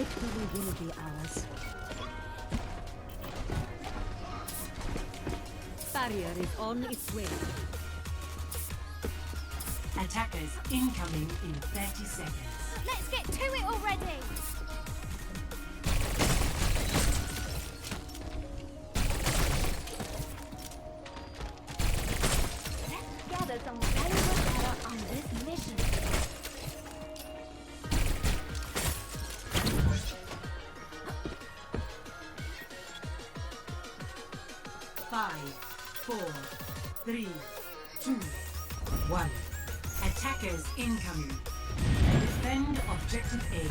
Victory will be ours. Barrier is on its way. Attackers incoming in 30 seconds. Let's get to it already! Let's gather some valuable data on this mission. Five, four, three, two, one. Attackers incoming. Defend objective A.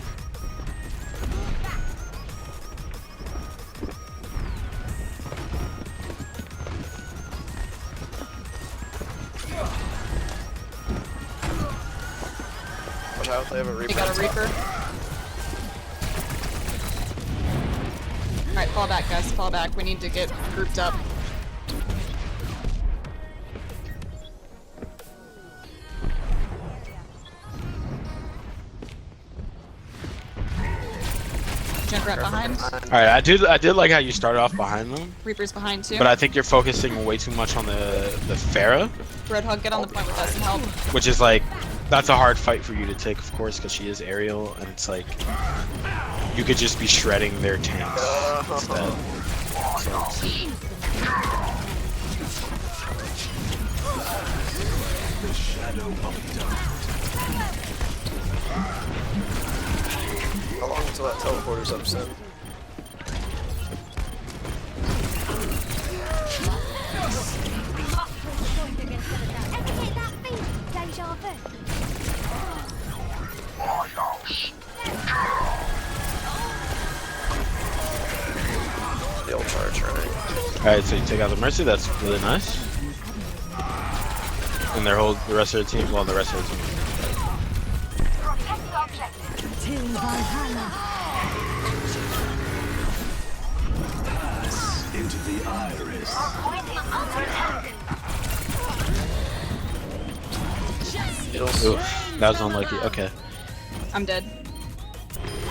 Watch out, they have a Reaper. You got a Reaper. Alright, fall back, guys. Fall back. We need to get grouped up. Junkrat behind. Alright, I did like how you started off behind them, Reaper's behind too. but I think you're focusing way too much on the Pharah, Roadhog, get on the point with us and help. which is like, that's a hard fight for you to take, of course, because she is aerial, and it's like, you could just be shredding their tanks instead. So, How long until that teleporter's up, Sim? Educate that beast, Deja Vu. The old charge, right? Alright, so you take out the Mercy, that's really nice. And the rest of the team, well, the rest of the team. Till Valhalla. Into the iris. Oof, that was unlucky. Okay. I'm dead.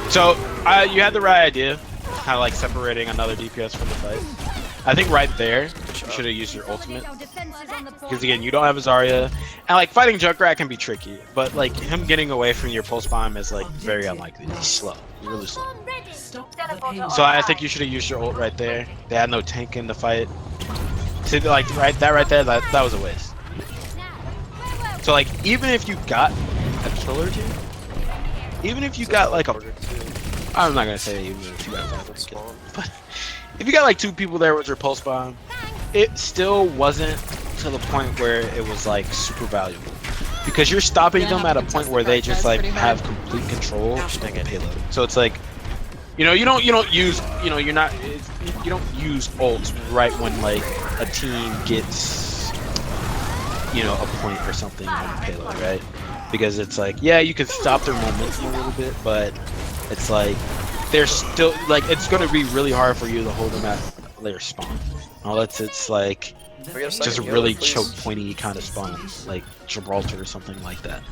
So, you had the right idea, kind of like separating another DPS from the fight. I think right there, you should have used your ultimate. Because again, you don't have a Zarya, and like fighting Junkrat can be tricky, but like him getting away from your pulse bomb is like very unlikely. He's slow, he's really slow. So I think you should have used your ult right there. They had no tank in the fight. See, like right there, that was a waste. So like even if you got a kill or two, even if you got like a, I'm not gonna say even if you got 5 kills, but if you got like 2 people there with your pulse bomb, it still wasn't to the point where it was like super valuable, because you're stopping them at a point where they just like have complete control of the payload. So it's like, you know, you don't use, you know, you don't use ults right when like a team gets, you know, a point or something on the payload, right? Because it's like, yeah, you can stop their momentum a little bit, but it's like they're still like, it's gonna be really hard for you to hold them at their spawn. Unless it's like just a really choke pointy kind of spawn, like Gibraltar or something like that.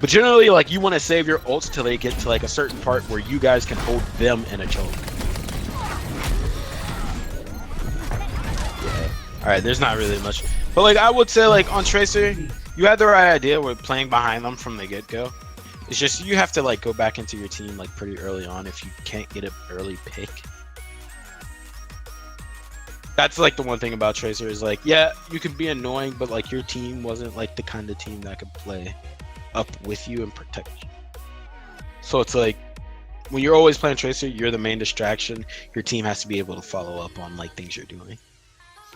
But generally, like, you want to save your ults till they get to like a certain part where you guys can hold them in a choke. Yeah. All right, there's not really much, but like I would say, like on Tracer, you had the right idea with playing behind them from the get-go. It's just you have to like go back into your team like pretty early on if you can't get an early pick. That's like the one thing about Tracer is like, yeah, you can be annoying, but like your team wasn't like the kind of team that could play up with you and protect you. So it's like when you're always playing Tracer, you're the main distraction. Your team has to be able to follow up on like things you're doing.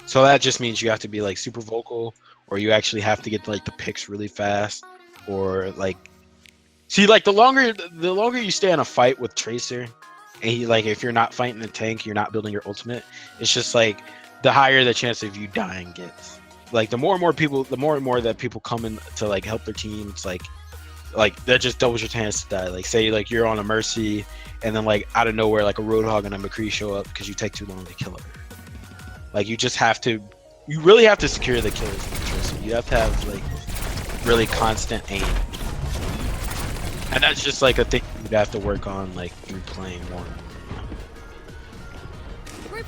So that just means you have to be like super vocal, or you actually have to get like the picks really fast, or like, see, like the longer you stay in a fight with Tracer, and he, like, if you're not fighting the tank, you're not building your ultimate, it's just like the higher the chance of you dying gets. Like the more and more that people come in to like help their team, it's like that just doubles your chance to die. Like say like you're on a Mercy, and then like out of nowhere like a Roadhog and a McCree show up because you take too long to kill her. Like you really have to secure the kills in Tracer. You have to have like really constant aim. And that's just like a thing you you'd have to work on like replaying more.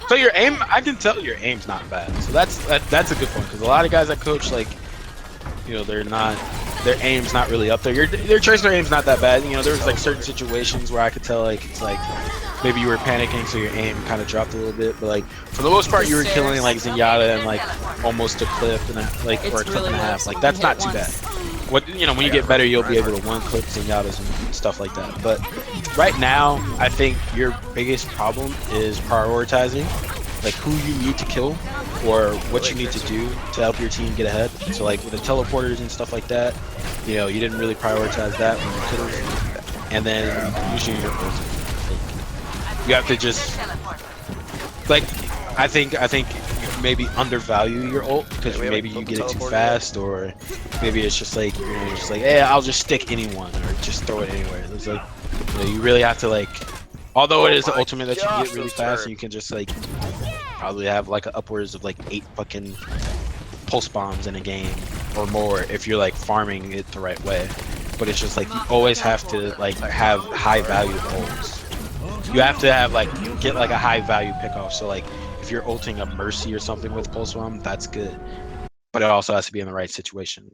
So your aim, I can tell your aim's not bad. So that's a good point because a lot of guys that coach like, you know, they're not, their aim's not really up there. Their tracer aim's not that bad. You know, there's like certain situations where I could tell like it's like maybe you were panicking, so your aim kind of dropped a little bit. But like for the most part, you were killing like Zenyatta and like almost a clip and then, like or a clip and a half. Like that's not too bad. What you know, when you get better, you'll be able to one clip Zenyatas and stuff like that. But right now, I think your biggest problem is prioritizing, like who you need to kill or what you need to do to help your team get ahead. So like with the teleporters and stuff like that, you know, you didn't really prioritize that when you could have. And then using your ultimate, like, you have to just like I think you maybe undervalue your ult because maybe you get it too fast, or maybe it's just like you're just like, hey, I'll just stick anyone or just throw it anywhere. It's like you know, you really have to like, although it is the ultimate that you can get really fast, and you can just like probably have like upwards of like 8 fucking pulse bombs in a game or more if you're like farming it the right way. But it's just like you always have to like have high value ults. You have to have like get like a high value pick off. So like if you're ulting a Mercy or something with pulse bomb, that's good. But it also has to be in the right situation.